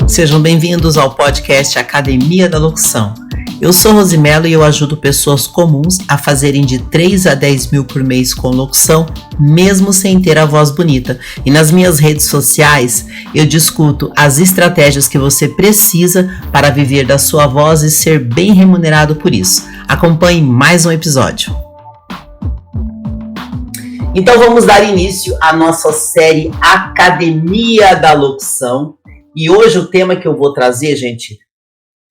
Sejam bem-vindos ao podcast Academia da Locução. Eu sou Rosimelo e eu ajudo pessoas comuns a fazerem de 3 a 10 mil por mês com locução, mesmo sem ter a voz bonita. E nas minhas redes sociais eu discuto as estratégias que você precisa para viver da sua voz e ser bem remunerado por isso. Acompanhe mais um episódio. Então vamos dar início à nossa série Academia da Locução. E hoje o tema que eu vou trazer, gente,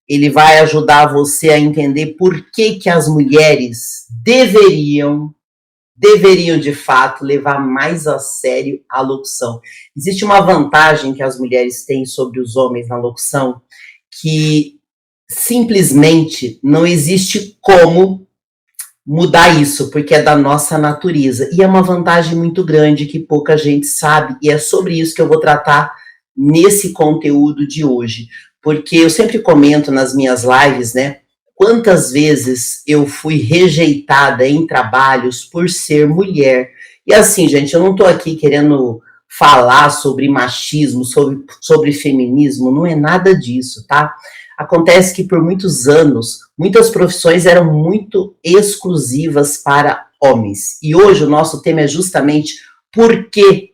ele vai ajudar você a entender por que as mulheres deveriam de fato levar mais a sério a locução. Existe uma vantagem que as mulheres têm sobre os homens na locução que simplesmente não existe como mudar isso, porque é da nossa natureza. E é uma vantagem muito grande que pouca gente sabe, e é sobre isso que eu vou tratar nesse conteúdo de hoje. Porque eu sempre comento nas minhas lives, né, quantas vezes eu fui rejeitada em trabalhos por ser mulher. E assim, gente, eu não tô aqui querendo falar sobre machismo, sobre feminismo, não é nada disso, tá? Acontece que por muitos anos, muitas profissões eram muito exclusivas para homens. E hoje o nosso tema é justamente por que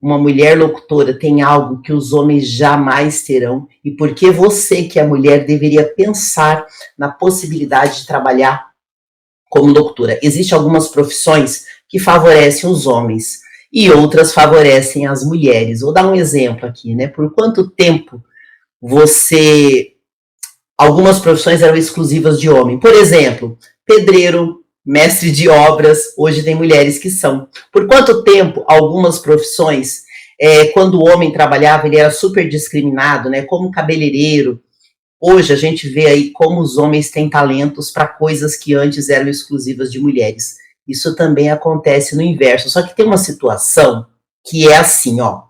uma mulher locutora tem algo que os homens jamais terão e por que você, que é mulher, deveria pensar na possibilidade de trabalhar como locutora. Existem algumas profissões que favorecem os homens e outras favorecem as mulheres. Vou dar um exemplo aqui, né? Por quanto tempo algumas profissões eram exclusivas de homem? Por exemplo, pedreiro, mestre de obras, hoje tem mulheres que são. Por quanto tempo algumas profissões, quando o homem trabalhava, ele era super discriminado, né? Como cabeleireiro. Hoje a gente vê aí como os homens têm talentos para coisas que antes eram exclusivas de mulheres. Isso também acontece no inverso. Só que tem uma situação que é assim, ó.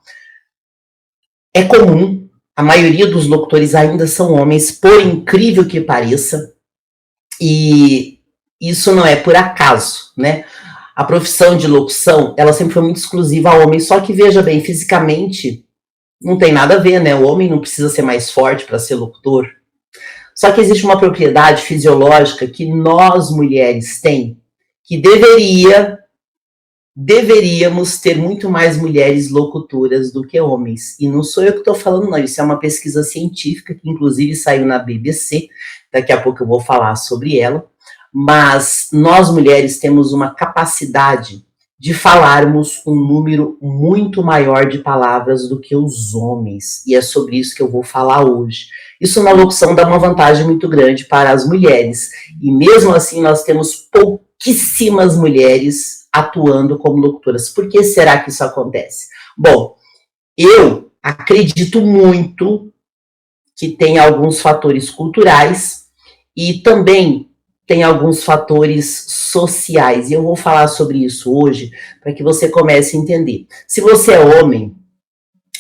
É comum, a maioria dos locutores ainda são homens, por incrível que pareça, e isso não é por acaso, né? A profissão de locução, ela sempre foi muito exclusiva a homens, só que veja bem, fisicamente não tem nada a ver, né? O homem não precisa ser mais forte para ser locutor. Só que existe uma propriedade fisiológica que nós mulheres tem, que deveríamos ter muito mais mulheres locutoras do que homens. E não sou eu que estou falando, não. Isso é uma pesquisa científica que inclusive saiu na BBC. Daqui a pouco eu vou falar sobre ela. Mas nós mulheres temos uma capacidade de falarmos um número muito maior de palavras do que os homens. E é sobre isso que eu vou falar hoje. Isso na locução dá uma vantagem muito grande para as mulheres. E mesmo assim nós temos pouquíssimas mulheres atuando como locutoras. Por que será que isso acontece? Bom, eu acredito muito que tem alguns fatores culturais e também tem alguns fatores sociais. E eu vou falar sobre isso hoje para que você comece a entender. Se você é homem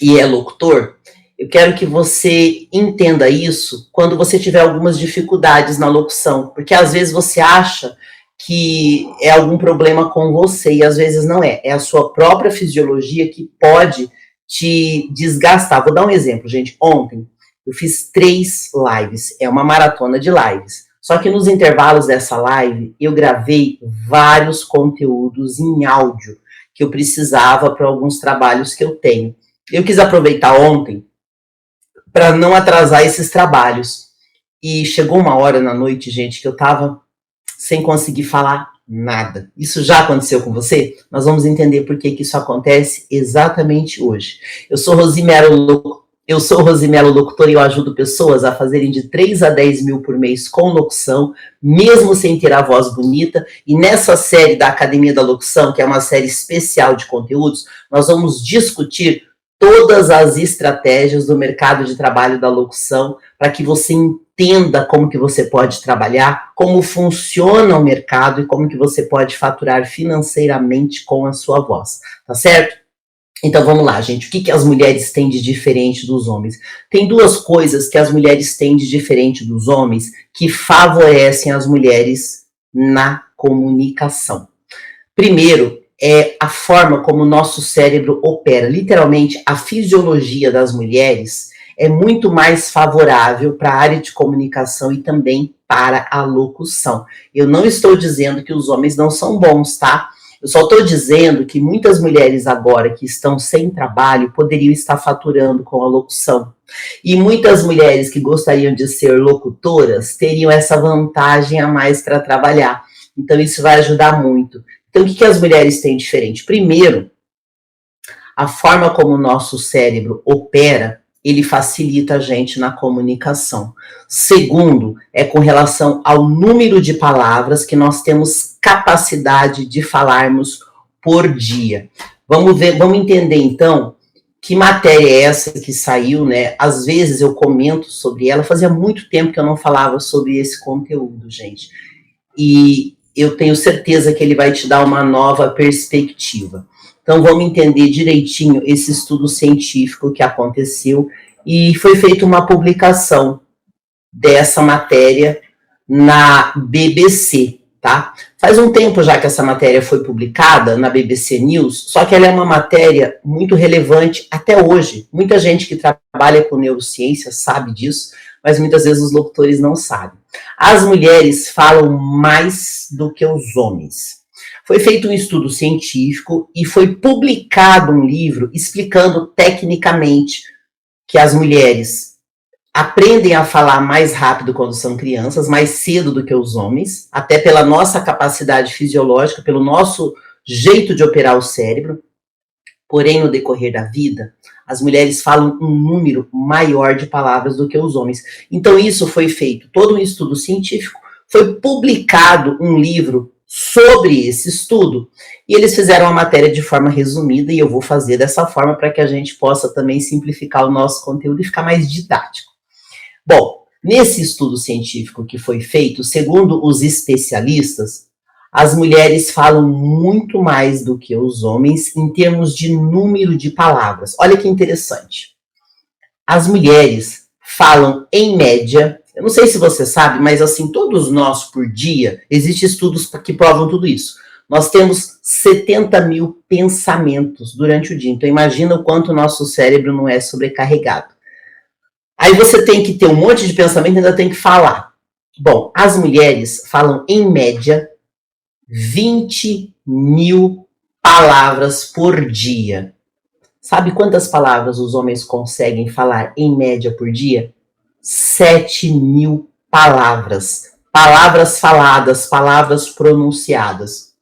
e é locutor, eu quero que você entenda isso quando você tiver algumas dificuldades na locução. Porque às vezes você acha que é algum problema com você e às vezes não é. É a sua própria fisiologia que pode te desgastar. Vou dar um exemplo, gente. Ontem eu fiz 3 lives. É uma maratona de lives. Só que nos intervalos dessa live, eu gravei vários conteúdos em áudio que eu precisava para alguns trabalhos que eu tenho. Eu quis aproveitar ontem para não atrasar esses trabalhos. E chegou uma hora na noite, gente, que eu estava sem conseguir falar nada. Isso já aconteceu com você? Nós vamos entender por que isso acontece exatamente hoje. Eu sou Rosimelo, locutora, e eu ajudo pessoas a fazerem de 3 a 10 mil por mês com locução, mesmo sem ter a voz bonita. E nessa série da Academia da Locução, que é uma série especial de conteúdos, nós vamos discutir todas as estratégias do mercado de trabalho da locução para que você entenda como que você pode trabalhar, como funciona o mercado e como que você pode faturar financeiramente com a sua voz, tá certo? Então vamos lá, gente. O que as mulheres têm de diferente dos homens? Tem 2 coisas que as mulheres têm de diferente dos homens que favorecem as mulheres na comunicação. Primeiro, é a forma como o nosso cérebro opera. Literalmente, a fisiologia das mulheres, é muito mais favorável para a área de comunicação e também para a locução. Eu não estou dizendo que os homens não são bons, tá? Eu só estou dizendo que muitas mulheres agora que estão sem trabalho poderiam estar faturando com a locução. E muitas mulheres que gostariam de ser locutoras teriam essa vantagem a mais para trabalhar. Então isso vai ajudar muito. Então o que as mulheres têm diferente? Primeiro, a forma como o nosso cérebro opera, ele facilita a gente na comunicação. Segundo, é com relação ao número de palavras que nós temos capacidade de falarmos por dia. Vamos entender então que matéria é essa que saiu, né? Às vezes eu comento sobre ela, fazia muito tempo que eu não falava sobre esse conteúdo, gente. E eu tenho certeza que ele vai te dar uma nova perspectiva. Então, vamos entender direitinho esse estudo científico que aconteceu e foi feita uma publicação dessa matéria na BBC, tá? Faz um tempo já que essa matéria foi publicada na BBC News, só que ela é uma matéria muito relevante até hoje. Muita gente que trabalha com neurociência sabe disso, mas muitas vezes os locutores não sabem. As mulheres falam mais do que os homens. Foi feito um estudo científico e foi publicado um livro explicando tecnicamente que as mulheres aprendem a falar mais rápido quando são crianças, mais cedo do que os homens, até pela nossa capacidade fisiológica, pelo nosso jeito de operar o cérebro. Porém, no decorrer da vida, as mulheres falam um número maior de palavras do que os homens. Então, isso foi feito todo um estudo científico, foi publicado um livro sobre esse estudo, e eles fizeram a matéria de forma resumida, e eu vou fazer dessa forma para que a gente possa também simplificar o nosso conteúdo e ficar mais didático. Bom, nesse estudo científico que foi feito, segundo os especialistas, as mulheres falam muito mais do que os homens em termos de número de palavras. Olha que interessante. As mulheres falam, em média, eu não sei se você sabe, mas assim, todos nós por dia, existem estudos que provam tudo isso. Nós temos 70 mil pensamentos durante o dia. Então imagina o quanto o nosso cérebro não é sobrecarregado. Aí você tem que ter um monte de pensamento e ainda tem que falar. Bom, as mulheres falam em média 20 mil palavras por dia. Sabe quantas palavras os homens conseguem falar em média por dia? 7 mil palavras. Palavras faladas, palavras pronunciadas.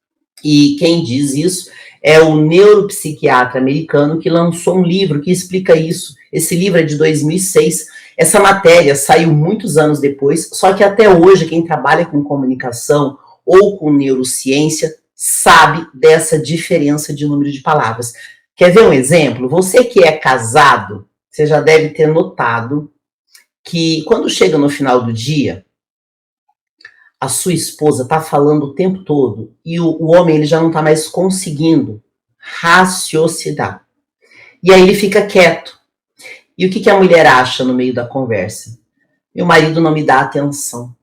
E quem diz isso é o neuropsiquiatra americano que lançou um livro que explica isso. Esse livro é de 2006. Essa matéria saiu muitos anos depois, só que até hoje quem trabalha com comunicação ou com neurociência sabe dessa diferença de número de palavras. Quer ver um exemplo? Você que é casado, você já deve ter notado que quando chega no final do dia, a sua esposa está falando o tempo todo e o homem ele já não está mais conseguindo raciocinar. E aí ele fica quieto. E o que a mulher acha no meio da conversa? Meu marido não me dá atenção.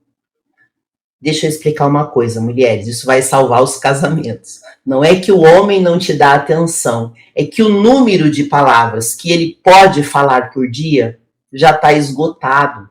Deixa eu explicar uma coisa, mulheres, isso vai salvar os casamentos. Não é que o homem não te dá atenção, é que o número de palavras que ele pode falar por dia já está esgotado.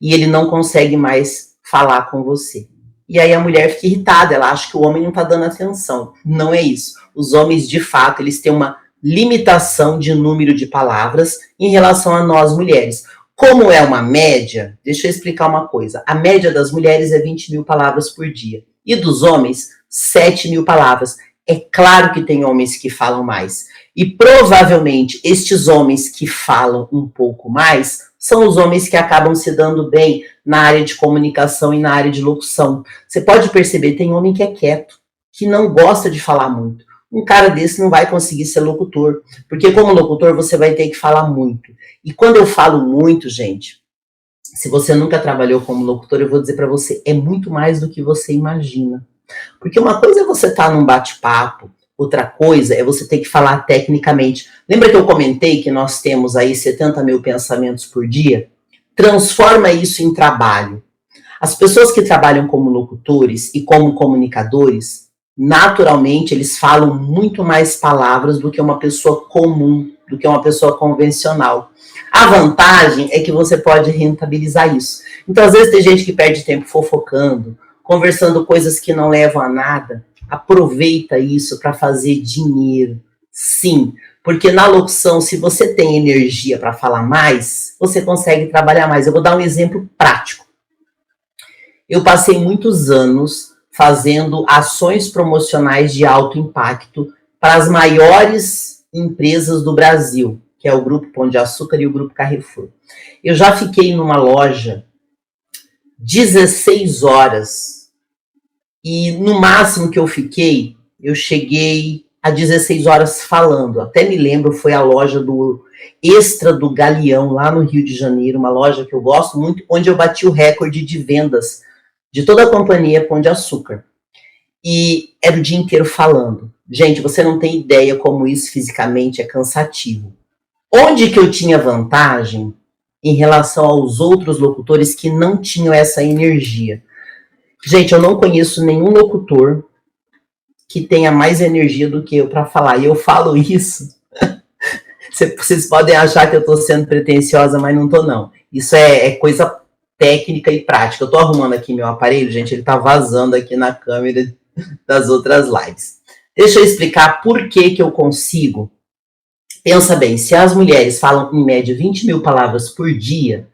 E ele não consegue mais falar com você. E aí a mulher fica irritada, ela acha que o homem não está dando atenção. Não é isso. Os homens, de fato, eles têm uma limitação de número de palavras em relação a nós mulheres. Como é uma média, deixa eu explicar uma coisa. A média das mulheres é 20 mil palavras por dia. E dos homens, 7 mil palavras. É claro que tem homens que falam mais. E provavelmente estes homens que falam um pouco mais são os homens que acabam se dando bem na área de comunicação e na área de locução. Você pode perceber, tem homem que é quieto, que não gosta de falar muito. Um cara desse não vai conseguir ser locutor, porque como locutor você vai ter que falar muito. E quando eu falo muito, gente, se você nunca trabalhou como locutor, eu vou dizer para você, é muito mais do que você imagina. Porque uma coisa é você estar num bate-papo, outra coisa é você ter que falar tecnicamente. Lembra que eu comentei que nós temos aí 70 mil pensamentos por dia? Transforma isso em trabalho. As pessoas que trabalham como locutores e como comunicadores, naturalmente eles falam muito mais palavras do que uma pessoa comum, do que uma pessoa convencional. A vantagem é que você pode rentabilizar isso. Então, às vezes, tem gente que perde tempo fofocando, conversando coisas que não levam a nada. Aproveita isso para fazer dinheiro. Sim, porque na locução, se você tem energia para falar mais, você consegue trabalhar mais. Eu vou dar um exemplo prático. Eu passei muitos anos fazendo ações promocionais de alto impacto para as maiores empresas do Brasil, que é o Grupo Pão de Açúcar e o Grupo Carrefour. Eu já fiquei numa loja 16 horas e no máximo que eu fiquei, eu cheguei a 16 horas falando. Até me lembro, foi a loja do Extra do Galeão, lá no Rio de Janeiro, uma loja que eu gosto muito, onde eu bati o recorde de vendas de toda a companhia Pão de Açúcar. E era o dia inteiro falando. Gente, você não tem ideia como isso fisicamente é cansativo. Onde que eu tinha vantagem em relação aos outros locutores que não tinham essa energia? Gente, eu não conheço nenhum locutor que tenha mais energia do que eu para falar. E eu falo isso. Vocês podem achar que eu estou sendo pretensiosa, mas não estou, não. Isso é coisa técnica e prática. Eu estou arrumando aqui meu aparelho, gente, ele está vazando aqui na câmera das outras lives. Deixa eu explicar por que eu consigo. Pensa bem, se as mulheres falam em média 20 mil palavras por dia,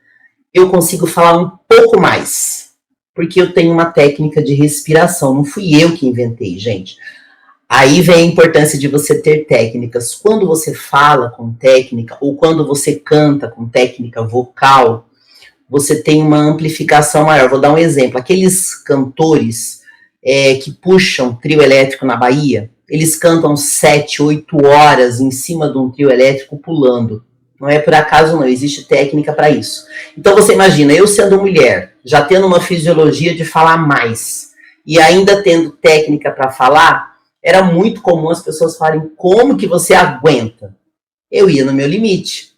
eu consigo falar um pouco mais, porque eu tenho uma técnica de respiração. Não fui eu que inventei, gente. Aí vem a importância de você ter técnicas. Quando você fala com técnica, ou quando você canta com técnica vocal, você tem uma amplificação maior. Vou dar um exemplo. Aqueles cantores que puxam trio elétrico na Bahia, eles cantam 7, 8 horas em cima de um trio elétrico pulando. Não é por acaso, não. Existe técnica para isso. Então você imagina, eu sendo mulher, já tendo uma fisiologia de falar mais, e ainda tendo técnica para falar, era muito comum as pessoas falarem, como que você aguenta? Eu ia no meu limite.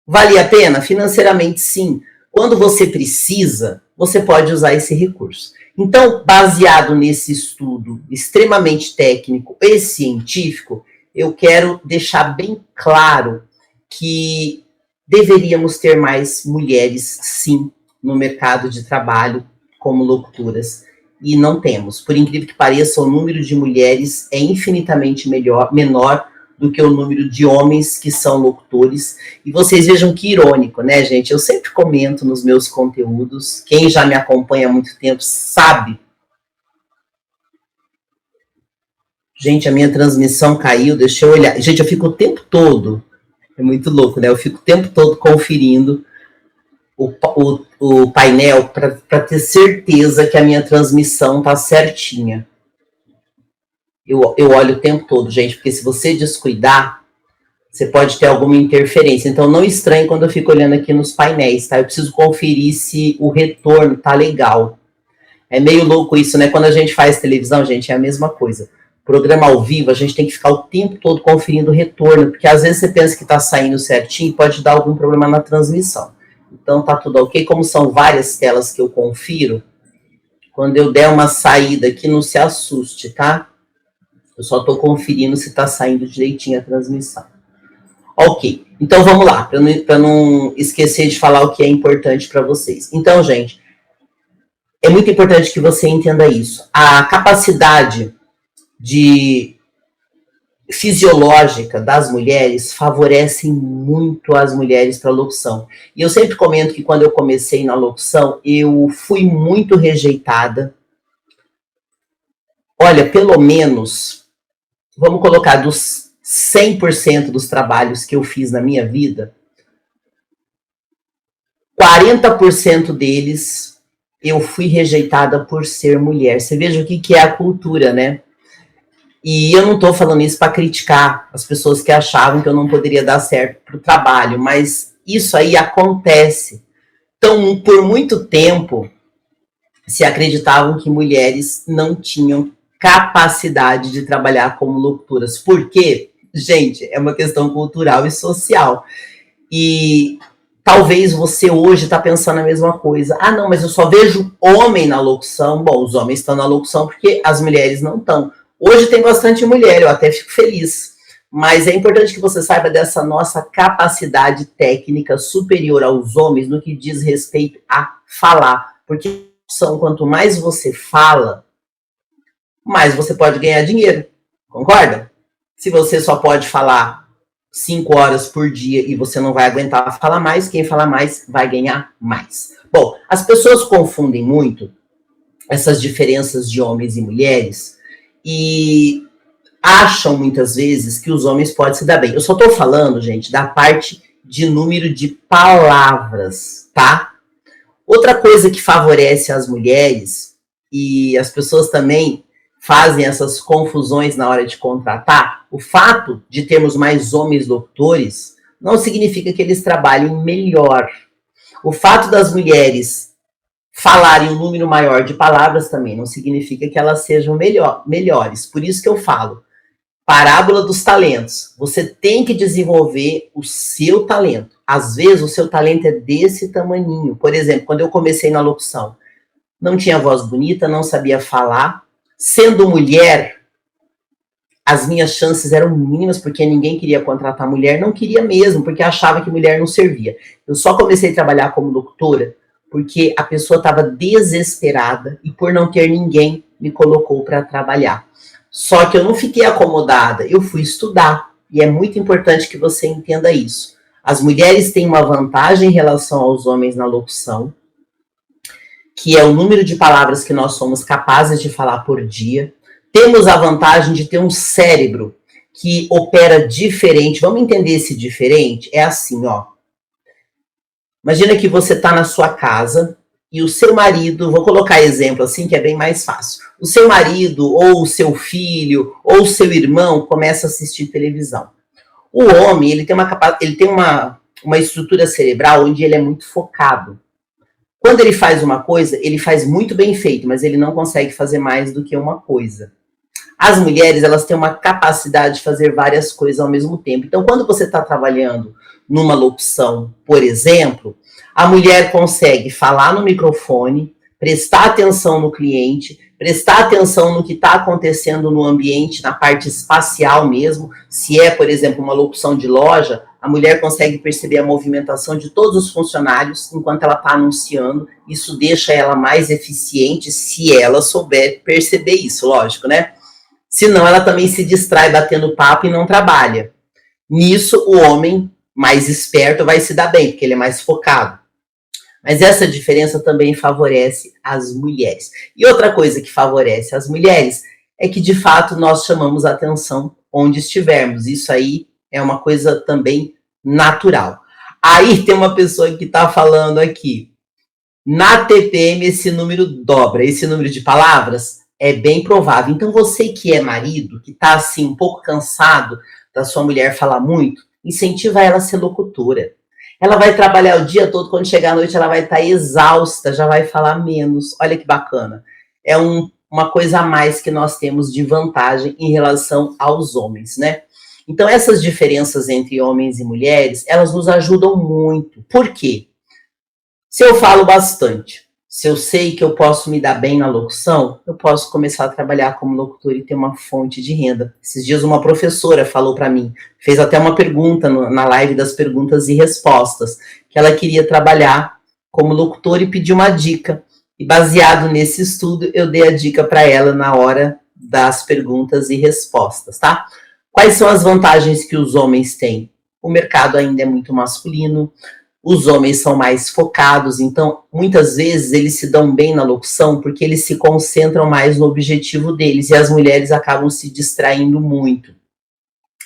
Valia a pena? Financeiramente, sim. Quando você precisa, você pode usar esse recurso. Então, baseado nesse estudo extremamente técnico e científico, eu quero deixar bem claro que deveríamos ter mais mulheres, sim, no mercado de trabalho como locutoras. E não temos. Por incrível que pareça, o número de mulheres é infinitamente menor do que o número de homens que são locutores. E vocês vejam que irônico, né, gente? Eu sempre comento nos meus conteúdos, quem já me acompanha há muito tempo sabe. Gente, a minha transmissão caiu, deixa eu olhar. Gente, eu fico o tempo todo, é muito louco, né? Eu fico o tempo todo conferindo o painel para ter certeza que a minha transmissão tá certinha. Eu olho o tempo todo, gente, porque se você descuidar, você pode ter alguma interferência. Então, não estranhe quando eu fico olhando aqui nos painéis, tá? Eu preciso conferir se o retorno tá legal. É meio louco isso, né? Quando a gente faz televisão, gente, é a mesma coisa. Programa ao vivo, a gente tem que ficar o tempo todo conferindo o retorno, porque às vezes você pensa que tá saindo certinho e pode dar algum problema na transmissão. Então, tá tudo ok. Como são várias telas que eu confiro, quando eu der uma saída aqui, não se assuste, tá? Eu só estou conferindo se está saindo direitinho a transmissão. Ok, então vamos lá, para não esquecer de falar o que é importante para vocês. Então, gente, é muito importante que você entenda isso. A capacidade fisiológica das mulheres favorece muito as mulheres para a locução. E eu sempre comento que quando eu comecei na locução, eu fui muito rejeitada. Olha, pelo menos, vamos colocar dos 100% dos trabalhos que eu fiz na minha vida, 40% deles eu fui rejeitada por ser mulher. Você veja o que é a cultura, né? E eu não estou falando isso para criticar as pessoas que achavam que eu não poderia dar certo para o trabalho, mas isso aí acontece. Então, por muito tempo, se acreditavam que mulheres não tinham capacidade de trabalhar como locutoras. Por quê? Gente, é uma questão cultural e social. E talvez você hoje está pensando a mesma coisa. Ah, não, mas eu só vejo homem na locução. Bom, os homens estão na locução porque as mulheres não estão. Hoje tem bastante mulher, eu até fico feliz. Mas é importante que você saiba dessa nossa capacidade técnica superior aos homens no que diz respeito a falar. Porque quanto mais você fala, mais você pode ganhar dinheiro. Concorda? Se você só pode falar 5 horas por dia e você não vai aguentar falar mais, quem fala mais vai ganhar mais. Bom, as pessoas confundem muito essas diferenças de homens e mulheres e acham muitas vezes que os homens podem se dar bem. Eu só estou falando, gente, da parte de número de palavras, tá? Outra coisa que favorece as mulheres, e as pessoas também fazem essas confusões na hora de contratar, o fato de termos mais homens doutores não significa que eles trabalhem melhor. O fato das mulheres falarem um número maior de palavras também não significa que elas sejam melhores. Por isso que eu falo, parábola dos talentos. Você tem que desenvolver o seu talento. Às vezes o seu talento é desse tamaninho. Por exemplo, quando eu comecei na locução, não tinha voz bonita, não sabia falar. Sendo mulher, as minhas chances eram mínimas, porque ninguém queria contratar mulher, não queria mesmo, porque achava que mulher não servia. Eu só comecei a trabalhar como locutora porque a pessoa estava desesperada e por não ter ninguém, me colocou para trabalhar. Só que eu não fiquei acomodada, eu fui estudar. E é muito importante que você entenda isso. As mulheres têm uma vantagem em relação aos homens na locução, que é o número de palavras que nós somos capazes de falar por dia. Temos a vantagem de ter um cérebro que opera diferente. Vamos entender esse diferente? É assim, ó. Imagina que você está na sua casa e o seu marido, vou colocar exemplo assim que é bem mais fácil. O seu marido ou o seu filho ou o seu irmão começa a assistir televisão. O homem, ele tem uma estrutura cerebral onde ele é muito focado. Quando ele faz uma coisa, ele faz muito bem feito, mas ele não consegue fazer mais do que uma coisa. As mulheres, elas têm uma capacidade de fazer várias coisas ao mesmo tempo. Então, quando você está trabalhando numa locução, por exemplo, a mulher consegue falar no microfone, prestar atenção no cliente, prestar atenção no que está acontecendo no ambiente, na parte espacial mesmo. Se é, por exemplo, uma locução de loja, a mulher consegue perceber a movimentação de todos os funcionários enquanto ela está anunciando. Isso deixa ela mais eficiente se ela souber perceber isso, lógico, né? Senão ela também se distrai batendo papo e não trabalha. Nisso, o homem mais esperto vai se dar bem, porque ele é mais focado. Mas essa diferença também favorece as mulheres. E outra coisa que favorece as mulheres é que, de fato, nós chamamos a atenção onde estivermos. Isso aí é uma coisa também natural. Aí tem uma pessoa que está falando aqui. Na TPM, esse número dobra. Esse número de palavras é bem provável. Então, você que é marido, que está assim, um pouco cansado da sua mulher falar muito, incentiva ela a ser locutora. Ela vai trabalhar o dia todo, quando chegar à noite ela vai estar exausta, já vai falar menos. Olha que bacana. É uma coisa a mais que nós temos de vantagem em relação aos homens, né? Então, essas diferenças entre homens e mulheres, elas nos ajudam muito. Por quê? Se eu falo bastante, se eu sei que eu posso me dar bem na locução, eu posso começar a trabalhar como locutor e ter uma fonte de renda. Esses dias uma professora falou para mim, fez até uma pergunta na live das perguntas e respostas, que ela queria trabalhar como locutor e pediu uma dica. E baseado nesse estudo, eu dei a dica para ela na hora das perguntas e respostas, tá? Quais são as vantagens que os homens têm? O mercado ainda é muito masculino, os homens são mais focados, então muitas vezes eles se dão bem na locução porque eles se concentram mais no objetivo deles e as mulheres acabam se distraindo muito.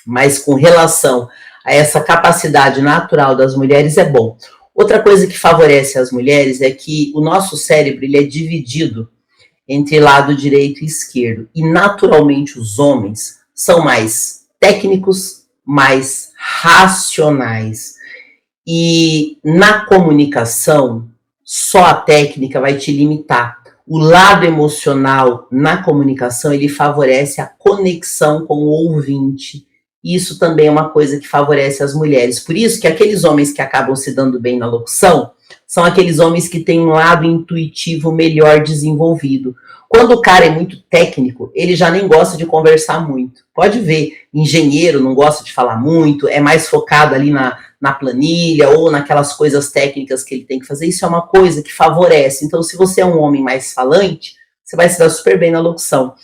Mas com relação a essa capacidade natural das mulheres é bom. Outra coisa que favorece as mulheres é que o nosso cérebro ele é dividido entre lado direito e esquerdo e naturalmente os homens são mais técnicos, mais racionais. E na comunicação, só a técnica vai te limitar. O lado emocional na comunicação, ele favorece a conexão com o ouvinte. E isso também é uma coisa que favorece as mulheres. Por isso que aqueles homens que acabam se dando bem na locução são aqueles homens que têm um lado intuitivo melhor desenvolvido. Quando o cara é muito técnico, ele já nem gosta de conversar muito. Pode ver, engenheiro não gosta de falar muito, é mais focado ali na planilha ou naquelas coisas técnicas que ele tem que fazer. Isso é uma coisa que favorece. Então, se você é um homem mais falante, você vai se dar super bem na locução.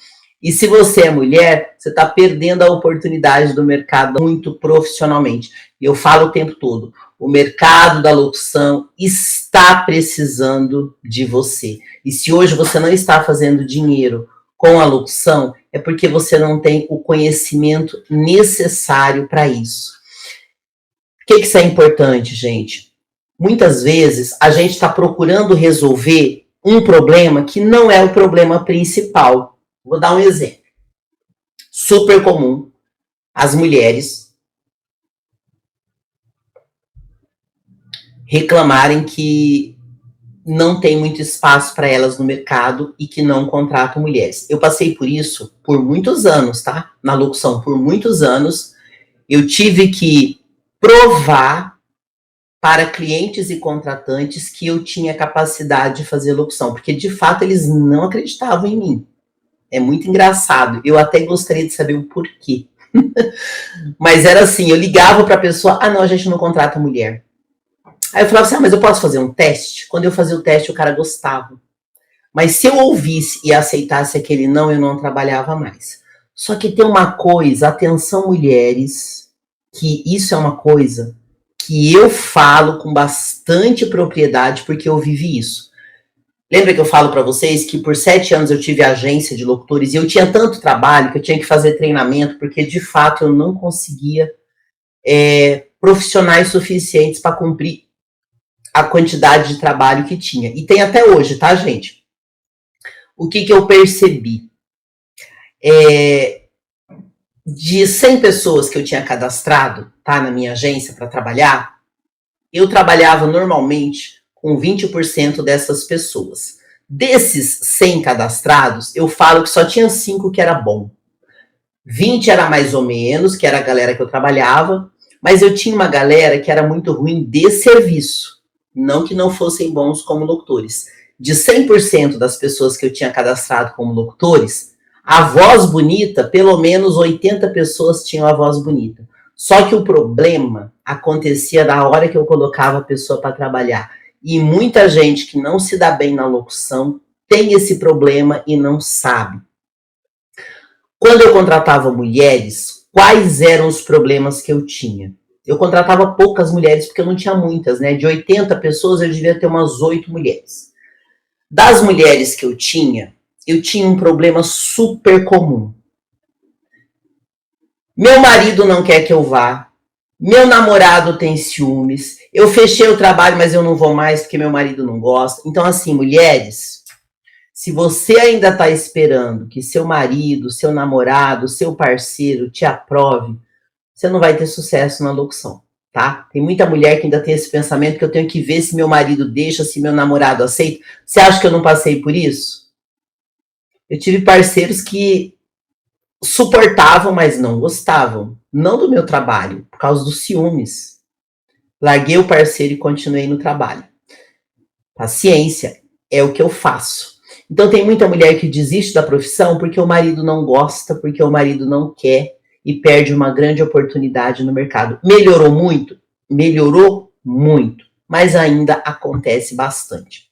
E se você é mulher, você está perdendo a oportunidade do mercado muito profissionalmente. E eu falo o tempo todo, o mercado da locução está precisando de você. E se hoje você não está fazendo dinheiro com a locução, é porque você não tem o conhecimento necessário para isso. Por que isso é importante, gente? Muitas vezes a gente está procurando resolver um problema que não é o problema principal. Vou dar um exemplo. Super comum. As mulheres reclamarem que não tem muito espaço para elas no mercado e que não contratam mulheres. Eu passei por isso por muitos anos, tá? Na locução, por muitos anos. Eu tive que provar para clientes e contratantes que eu tinha capacidade de fazer locução, porque de fato eles não acreditavam em mim. É muito engraçado. Eu até gostaria de saber o porquê. Mas era assim, eu ligava para a pessoa, não, a gente não contrata mulher. Aí eu falava assim, mas eu posso fazer um teste? Quando eu fazia o teste, o cara gostava. Mas se eu ouvisse e aceitasse aquele não, eu não trabalhava mais. Só que tem uma coisa, atenção mulheres, que isso é uma coisa que eu falo com bastante propriedade, porque eu vivi isso. Lembra que eu falo para vocês que por 7 anos eu tive agência de locutores e eu tinha tanto trabalho que eu tinha que fazer treinamento, porque de fato eu não conseguia profissionais suficientes para cumprir a quantidade de trabalho que tinha. E tem até hoje, tá, gente? O que eu percebi? De 100 pessoas que eu tinha cadastrado, tá, na minha agência para trabalhar, eu trabalhava normalmente com 20% dessas pessoas. Desses 100 cadastrados, eu falo que só tinha 5 que era bom. 20 era mais ou menos, que era a galera que eu trabalhava, mas eu tinha uma galera que era muito ruim de serviço. Não que não fossem bons como locutores. De 100% das pessoas que eu tinha cadastrado como locutores, a voz bonita, pelo menos 80 pessoas tinham a voz bonita. Só que o problema acontecia na hora que eu colocava a pessoa para trabalhar. E muita gente que não se dá bem na locução tem esse problema e não sabe. Quando eu contratava mulheres, quais eram os problemas que eu tinha? Eu contratava poucas mulheres porque eu não tinha muitas, né? De 80 pessoas eu devia ter umas 8 mulheres. Das mulheres que eu tinha um problema super comum. Meu marido não quer que eu vá. Meu namorado tem ciúmes. Eu fechei o trabalho, mas eu não vou mais porque meu marido não gosta. Então, assim, mulheres, se você ainda está esperando que seu marido, seu namorado, seu parceiro te aprove, você não vai ter sucesso na locução, tá? Tem muita mulher que ainda tem esse pensamento que eu tenho que ver se meu marido deixa, se meu namorado aceita. Você acha que eu não passei por isso? Eu tive parceiros que suportavam, mas não gostavam. Não do meu trabalho, por causa dos ciúmes. Larguei o parceiro e continuei no trabalho. Paciência, é o que eu faço. Então tem muita mulher que desiste da profissão porque o marido não gosta, porque o marido não quer e perde uma grande oportunidade no mercado. Melhorou muito? Melhorou muito, mas ainda acontece bastante.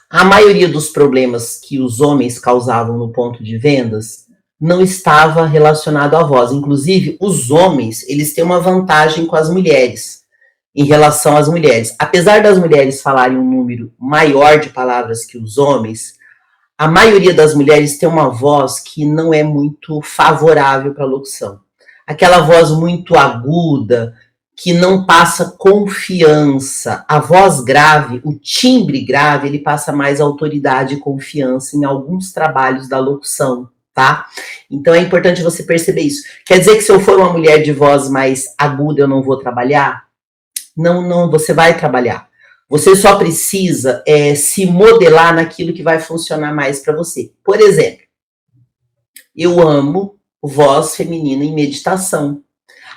A maioria dos problemas que os homens causavam no ponto de vendas não estava relacionado à voz. Inclusive, os homens, eles têm uma vantagem com as mulheres, em relação às mulheres. Apesar das mulheres falarem um número maior de palavras que os homens, a maioria das mulheres tem uma voz que não é muito favorável para a locução. Aquela voz muito aguda, que não passa confiança. A voz grave, o timbre grave, ele passa mais autoridade e confiança em alguns trabalhos da locução, tá? Então é importante você perceber isso. Quer dizer que se eu for uma mulher de voz mais aguda, eu não vou trabalhar? Não, você vai trabalhar. Você só precisa se modelar naquilo que vai funcionar mais para você. Por exemplo, eu amo voz feminina em meditação.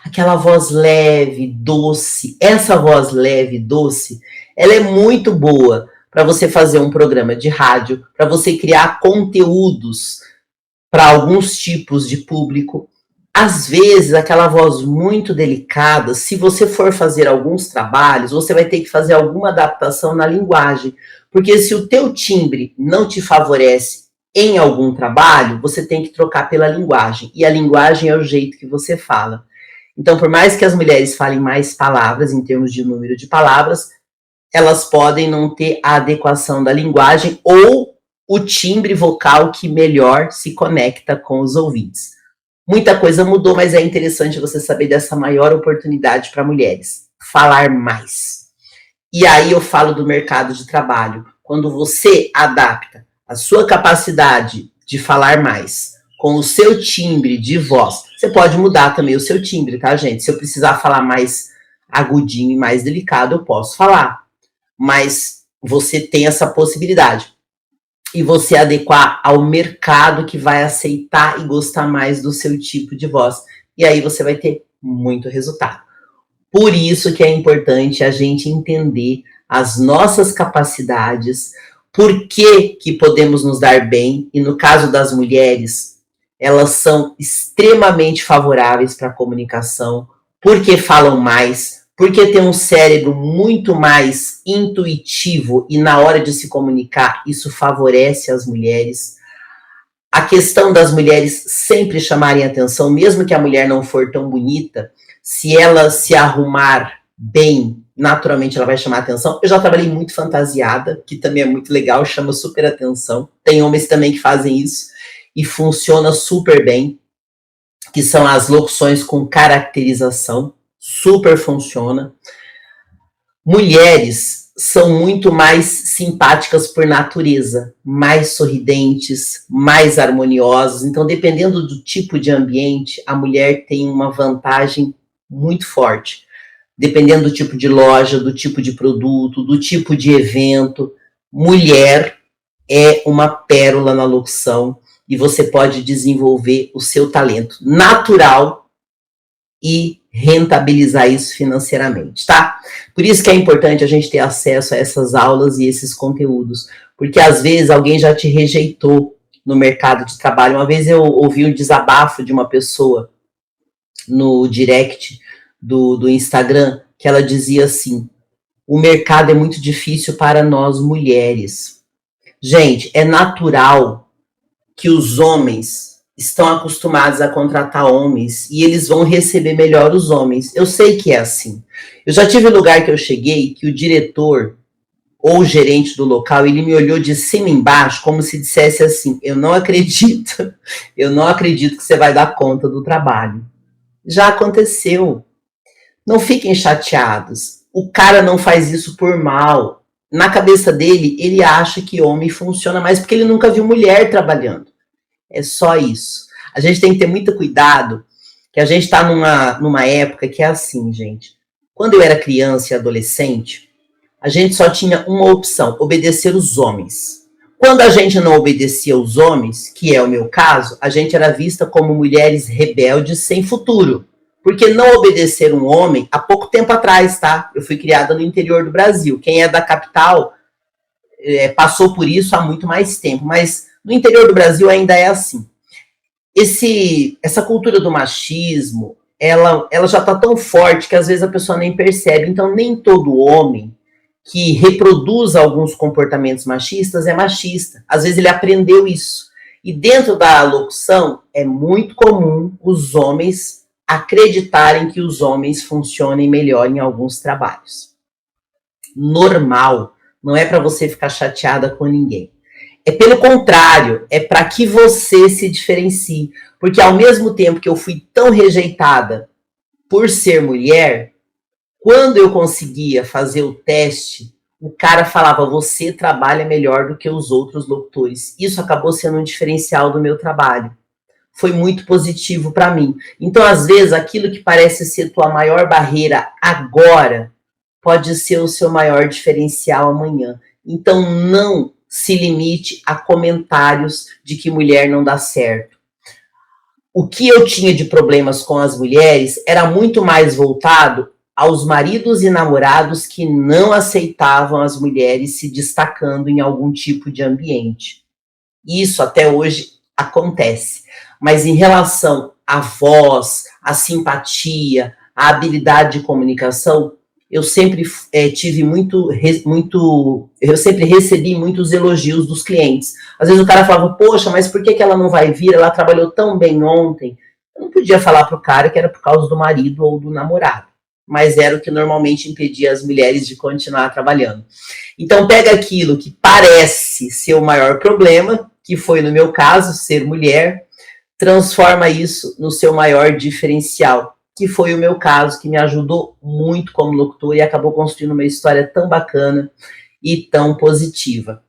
Aquela voz leve, doce. Essa voz leve, doce, ela é muito boa para você fazer um programa de rádio, para você criar conteúdos para alguns tipos de público. Às vezes, aquela voz muito delicada, se você for fazer alguns trabalhos, você vai ter que fazer alguma adaptação na linguagem. Porque se o teu timbre não te favorece em algum trabalho, você tem que trocar pela linguagem. E a linguagem é o jeito que você fala. Então, por mais que as mulheres falem mais palavras, em termos de número de palavras, elas podem não ter a adequação da linguagem ou o timbre vocal que melhor se conecta com os ouvintes. Muita coisa mudou, mas é interessante você saber dessa maior oportunidade para mulheres. Falar mais. E aí eu falo do mercado de trabalho. Quando você adapta a sua capacidade de falar mais com o seu timbre de voz, você pode mudar também o seu timbre, tá, gente? Se eu precisar falar mais agudinho e mais delicado, eu posso falar. Mas você tem essa possibilidade. E você adequar ao mercado que vai aceitar e gostar mais do seu tipo de voz. E aí você vai ter muito resultado. Por isso que é importante a gente entender as nossas capacidades, por que podemos nos dar bem, e no caso das mulheres, elas são extremamente favoráveis para a comunicação, porque falam mais, porque tem um cérebro muito mais intuitivo e na hora de se comunicar, isso favorece as mulheres. A questão das mulheres sempre chamarem atenção, mesmo que a mulher não for tão bonita, se ela se arrumar bem, naturalmente ela vai chamar atenção. Eu já trabalhei muito fantasiada, que também é muito legal, chama super atenção. Tem homens também que fazem isso e funciona super bem, que são as locuções com caracterização, super funciona. Mulheres são muito mais simpáticas por natureza, mais sorridentes, mais harmoniosas. Então, dependendo do tipo de ambiente, a mulher tem uma vantagem muito forte. Dependendo do tipo de loja, do tipo de produto, do tipo de evento, mulher é uma pérola na locução e você pode desenvolver o seu talento natural e rentabilizar isso financeiramente, tá? Por isso que é importante a gente ter acesso a essas aulas e esses conteúdos, porque às vezes alguém já te rejeitou no mercado de trabalho. Uma vez eu ouvi um desabafo de uma pessoa no direct do Instagram, que ela dizia assim: o mercado é muito difícil para nós mulheres. Gente, é natural que os homens estão acostumados a contratar homens e eles vão receber melhor os homens. Eu sei que é assim. Eu já tive lugar que eu cheguei que o diretor ou o gerente do local, ele me olhou de cima e embaixo como se dissesse assim: eu não acredito que você vai dar conta do trabalho. Já aconteceu. Não fiquem chateados. O cara não faz isso por mal. Na cabeça dele, ele acha que homem funciona mais porque ele nunca viu mulher trabalhando. É só isso. A gente tem que ter muito cuidado, que a gente está numa época que é assim, gente. Quando eu era criança e adolescente, a gente só tinha uma opção: obedecer os homens. Quando a gente não obedecia os homens, que é o meu caso, a gente era vista como mulheres rebeldes sem futuro. Porque não obedecer um homem, há pouco tempo atrás, tá? Eu fui criada no interior do Brasil. Quem é da capital passou por isso há muito mais tempo, mas no interior do Brasil ainda é assim. Essa cultura do machismo, ela já está tão forte que às vezes a pessoa nem percebe. Então, nem todo homem que reproduz alguns comportamentos machistas é machista. Às vezes ele aprendeu isso. E dentro da locução, é muito comum os homens acreditarem que os homens funcionem melhor em alguns trabalhos. Normal. Não é para você ficar chateada com ninguém. É pelo contrário, é para que você se diferencie. Porque ao mesmo tempo que eu fui tão rejeitada por ser mulher, quando eu conseguia fazer o teste, o cara falava: você trabalha melhor do que os outros locutores. Isso acabou sendo um diferencial do meu trabalho. Foi muito positivo para mim. Então, às vezes, aquilo que parece ser tua maior barreira agora, pode ser o seu maior diferencial amanhã. Então, não se limite a comentários de que mulher não dá certo. o que eu tinha de problemas com as mulheres era muito mais voltado aos maridos e namorados que não aceitavam as mulheres se destacando em algum tipo de ambiente. Isso até hoje acontece. Mas em relação à voz, à simpatia, à habilidade de comunicação, eu sempre tive eu sempre recebi muitos elogios dos clientes. Às vezes o cara falava, poxa, mas por que ela não vai vir? Ela trabalhou tão bem ontem. Eu não podia falar pro cara que era por causa do marido ou do namorado, mas era o que normalmente impedia as mulheres de continuar trabalhando. Então pega aquilo que parece ser o maior problema, que foi no meu caso, ser mulher, transforma isso no seu maior diferencial, que foi o meu caso, que me ajudou muito como locutor e acabou construindo uma história tão bacana e tão positiva.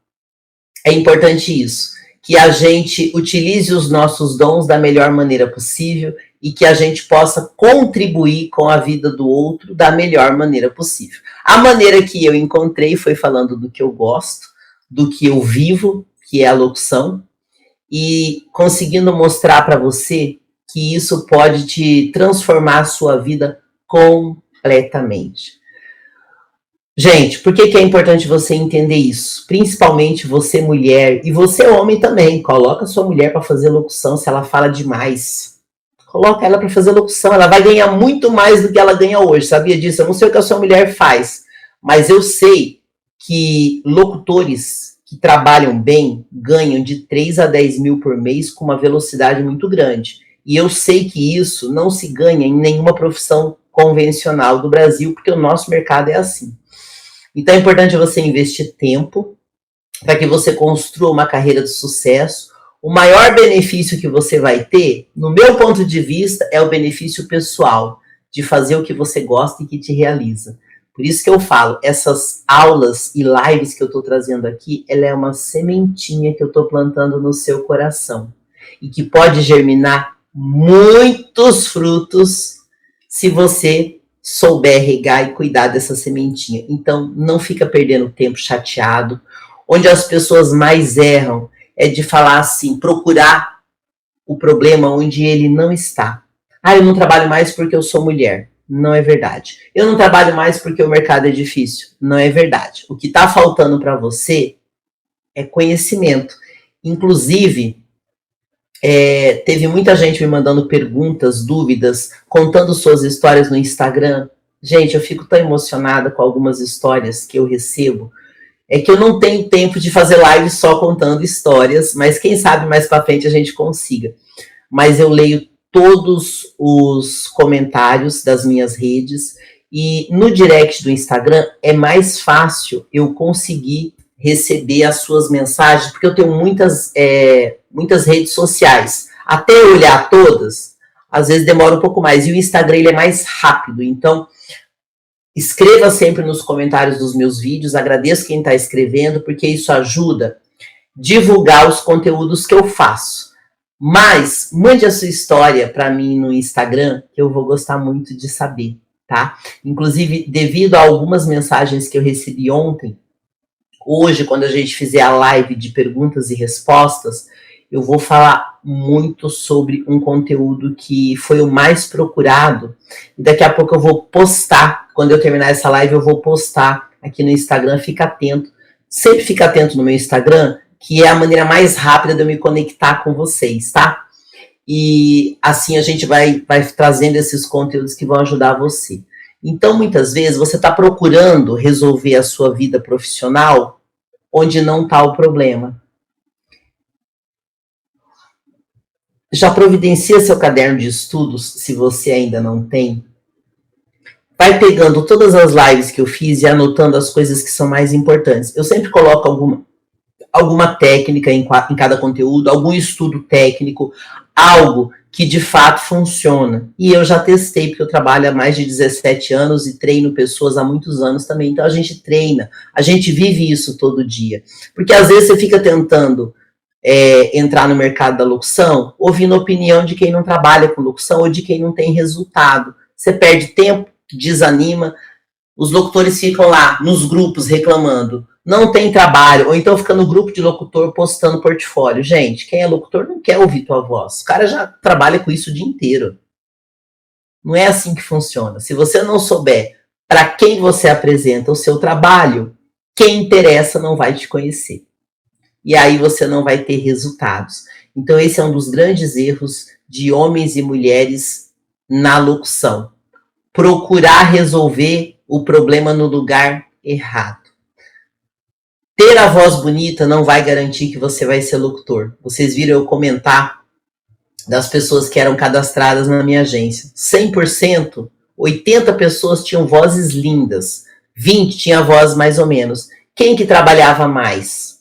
É importante isso, que a gente utilize os nossos dons da melhor maneira possível e que a gente possa contribuir com a vida do outro da melhor maneira possível. A maneira que eu encontrei foi falando do que eu gosto, do que eu vivo, que é a locução, e conseguindo mostrar para você que isso pode te transformar a sua vida completamente. Gente, por que é importante você entender isso? Principalmente você mulher, e você homem também. Coloca a sua mulher para fazer locução se ela fala demais. Coloca ela para fazer locução, ela vai ganhar muito mais do que ela ganha hoje, sabia disso? Eu não sei o que a sua mulher faz, mas eu sei que locutores que trabalham bem ganham de 3 a 10 mil por mês com uma velocidade muito grande. E eu sei que isso não se ganha em nenhuma profissão convencional do Brasil, porque o nosso mercado é assim. Então é importante você investir tempo para que você construa uma carreira de sucesso. O maior benefício que você vai ter, no meu ponto de vista, é o benefício pessoal, de fazer o que você gosta e que te realiza. Por isso que eu falo, essas aulas e lives que eu estou trazendo aqui, ela é uma sementinha que eu estou plantando no seu coração. E que pode germinar muitos frutos se você souber regar e cuidar dessa sementinha. Então, não fica perdendo tempo chateado. Onde as pessoas mais erram é de falar assim, procurar o problema onde ele não está. Ah, eu não trabalho mais porque eu sou mulher. Não é verdade. Eu não trabalho mais porque o mercado é difícil. Não é verdade. O que está faltando para você é conhecimento. Inclusive, teve muita gente me mandando perguntas, dúvidas, contando suas histórias no Instagram. Gente, eu fico tão emocionada com algumas histórias que eu recebo. É que eu não tenho tempo de fazer live só contando histórias, mas quem sabe mais para frente a gente consiga. Mas eu leio todos os comentários das minhas redes e no direct do Instagram é mais fácil eu conseguir receber as suas mensagens, porque eu tenho muitas redes sociais. Até eu olhar todas, às vezes demora um pouco mais. E o Instagram ele é mais rápido, então escreva sempre nos comentários dos meus vídeos, agradeço quem está escrevendo, porque isso ajuda a divulgar os conteúdos que eu faço. Mas mande a sua história para mim no Instagram, que eu vou gostar muito de saber, tá? Inclusive, devido a algumas mensagens que eu recebi ontem, hoje, quando a gente fizer a live de perguntas e respostas, eu vou falar muito sobre um conteúdo que foi o mais procurado. E daqui a pouco eu vou postar, quando eu terminar essa live, eu vou postar aqui no Instagram, fica atento. Sempre fica atento no meu Instagram, que é a maneira mais rápida de eu me conectar com vocês, tá? E assim a gente vai trazendo esses conteúdos que vão ajudar você. Então, muitas vezes, você está procurando resolver a sua vida profissional onde não está o problema. Já providencia seu caderno de estudos, se você ainda não tem. Vai pegando todas as lives que eu fiz e anotando as coisas que são mais importantes. Eu sempre coloco alguma técnica em cada conteúdo, algum estudo técnico, algo que de fato funciona. E eu já testei, porque eu trabalho há mais de 17 anos e treino pessoas há muitos anos também. Então a gente treina, a gente vive isso todo dia. Porque às vezes você fica tentando entrar no mercado da locução, ouvindo a opinião de quem não trabalha com locução ou de quem não tem resultado. Você perde tempo, desanima. Os locutores ficam lá nos grupos reclamando. não tem trabalho, ou então fica no grupo de locutor postando portfólio. Gente, quem é locutor não quer ouvir tua voz. O cara já trabalha com isso o dia inteiro. Não é assim que funciona. Se você não souber para quem você apresenta o seu trabalho, quem interessa não vai te conhecer. E aí você não vai ter resultados. Então esse é um dos grandes erros de homens e mulheres na locução. Procurar resolver o problema no lugar errado. Ter a voz bonita não vai garantir que você vai ser locutor. Vocês viram eu comentar das pessoas que eram cadastradas na minha agência. 100%, 80 pessoas tinham vozes lindas, 20 tinha voz mais ou menos. Quem que trabalhava mais?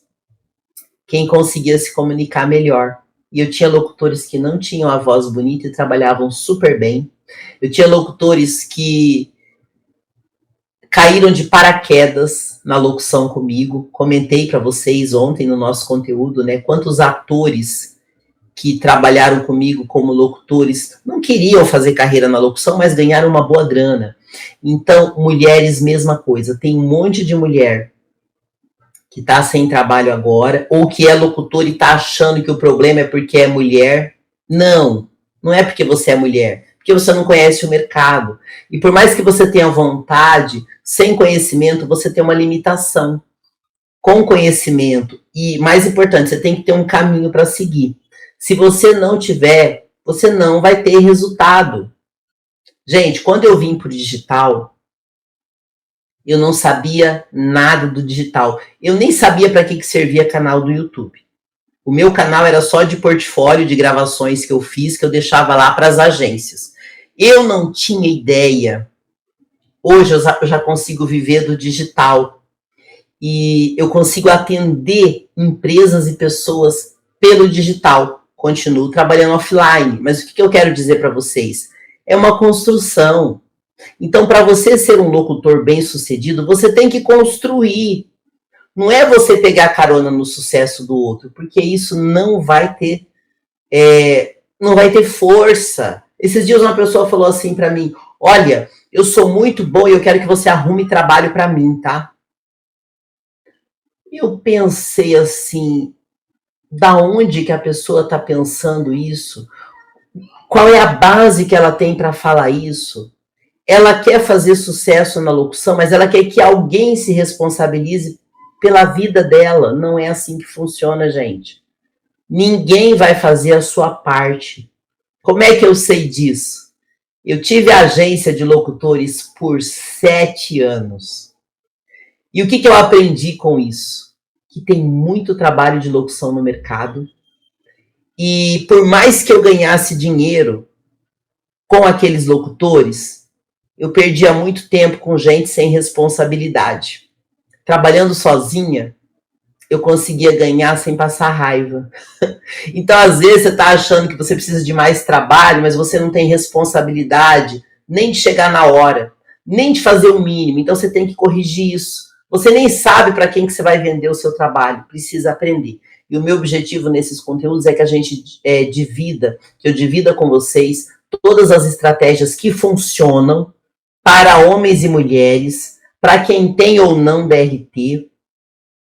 Quem conseguia se comunicar melhor. E eu tinha locutores que não tinham a voz bonita e trabalhavam super bem. Eu tinha locutores que caíram de paraquedas na locução comigo. Comentei para vocês ontem no nosso conteúdo, né? Quantos atores que trabalharam comigo como locutores não queriam fazer carreira na locução, mas ganharam uma boa grana. Então, mulheres, mesma coisa. Tem um monte de mulher que está sem trabalho agora, ou que é locutor e está achando que o problema é porque é mulher. Não, não é porque você é mulher, porque você não conhece o mercado. E por mais que você tenha vontade, sem conhecimento, você tem uma limitação. Com conhecimento, e mais importante, você tem que ter um caminho para seguir. Se você não tiver, você não vai ter resultado. Gente, quando eu vim para o digital, eu não sabia nada do digital. Eu nem sabia para que servia canal do YouTube. O meu canal era só de portfólio de gravações que eu fiz, que eu deixava lá para as agências. Eu não tinha ideia. Hoje eu já consigo viver do digital. E eu consigo atender empresas e pessoas pelo digital. Continuo trabalhando offline. Mas o que eu quero dizer para vocês? É uma construção. Então, para você ser um locutor bem-sucedido, você tem que construir. Não é você pegar carona no sucesso do outro, porque isso não vai ter, não vai ter força. Esses dias uma pessoa falou assim para mim: olha, eu sou muito bom e eu quero que você arrume trabalho para mim, tá? Eu pensei assim, da onde que a pessoa está pensando isso? Qual é a base que ela tem para falar isso? Ela quer fazer sucesso na locução, mas ela quer que alguém se responsabilize pela vida dela. Não é assim que funciona, gente. Ninguém vai fazer a sua parte. Como é que eu sei disso? Eu tive agência de locutores por 7 anos. E o que eu aprendi com isso? Que tem muito trabalho de locução no mercado. E por mais que eu ganhasse dinheiro com aqueles locutores, eu perdia muito tempo com gente sem responsabilidade. Trabalhando sozinha, eu conseguia ganhar sem passar raiva. Então, às vezes, você está achando que você precisa de mais trabalho, mas você não tem responsabilidade nem de chegar na hora, nem de fazer o mínimo. Então, você tem que corrigir isso. Você nem sabe para quem que você vai vender o seu trabalho. Precisa aprender. E o meu objetivo nesses conteúdos é que a gente divida, que eu divida com vocês todas as estratégias que funcionam para homens e mulheres, para quem tem ou não DRT.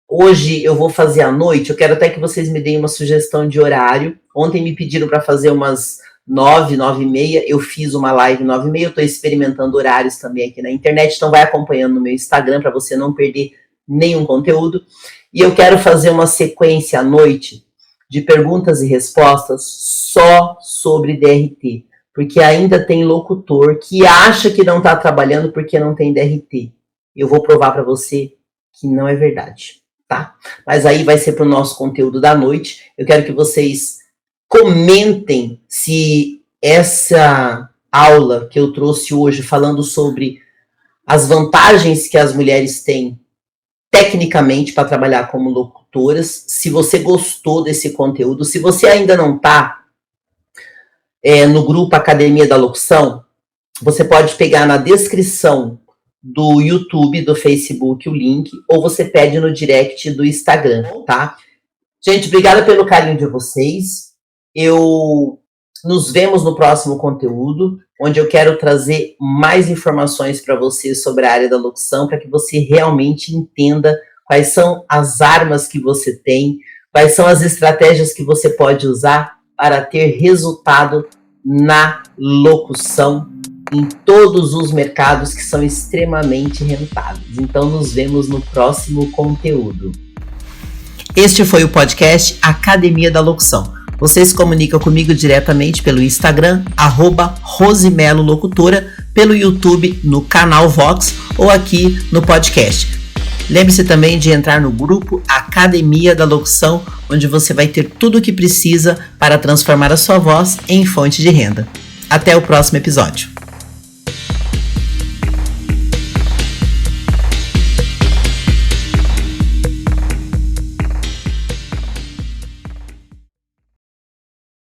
Hoje eu vou fazer à noite, eu quero até que vocês me deem uma sugestão de horário. Ontem me pediram para fazer umas 9, 9 e meia, eu fiz uma live 9 e meia, eu estou experimentando horários também aqui na internet, então vai acompanhando no meu Instagram para você não perder nenhum conteúdo. E eu quero fazer uma sequência à noite de perguntas e respostas só sobre DRT, porque ainda tem locutor que acha que não está trabalhando porque não tem DRT. Eu vou provar para você que não é verdade, tá? Mas aí vai ser para o nosso conteúdo da noite. Eu quero que vocês comentem se essa aula que eu trouxe hoje, falando sobre as vantagens que as mulheres têm tecnicamente para trabalhar como locutoras, se você gostou desse conteúdo, se você ainda não está no grupo Academia da Locução, você pode pegar na descrição do YouTube, do Facebook, o link, ou você pede no direct do Instagram, tá? Gente, obrigada pelo carinho de vocês. Nos vemos no próximo conteúdo, onde eu quero trazer mais informações para você sobre a área da locução, para que você realmente entenda quais são as armas que você tem, quais são as estratégias que você pode usar para ter resultado na locução em todos os mercados que são extremamente rentáveis. Então, nos vemos no próximo conteúdo. Este foi o podcast Academia da Locução. Você se comunica comigo diretamente pelo Instagram, @RosimeloLocutora, pelo YouTube, no canal Vox ou aqui no podcast. Lembre-se também de entrar no grupo Academia da Locução, onde você vai ter tudo o que precisa para transformar a sua voz em fonte de renda. Até o próximo episódio.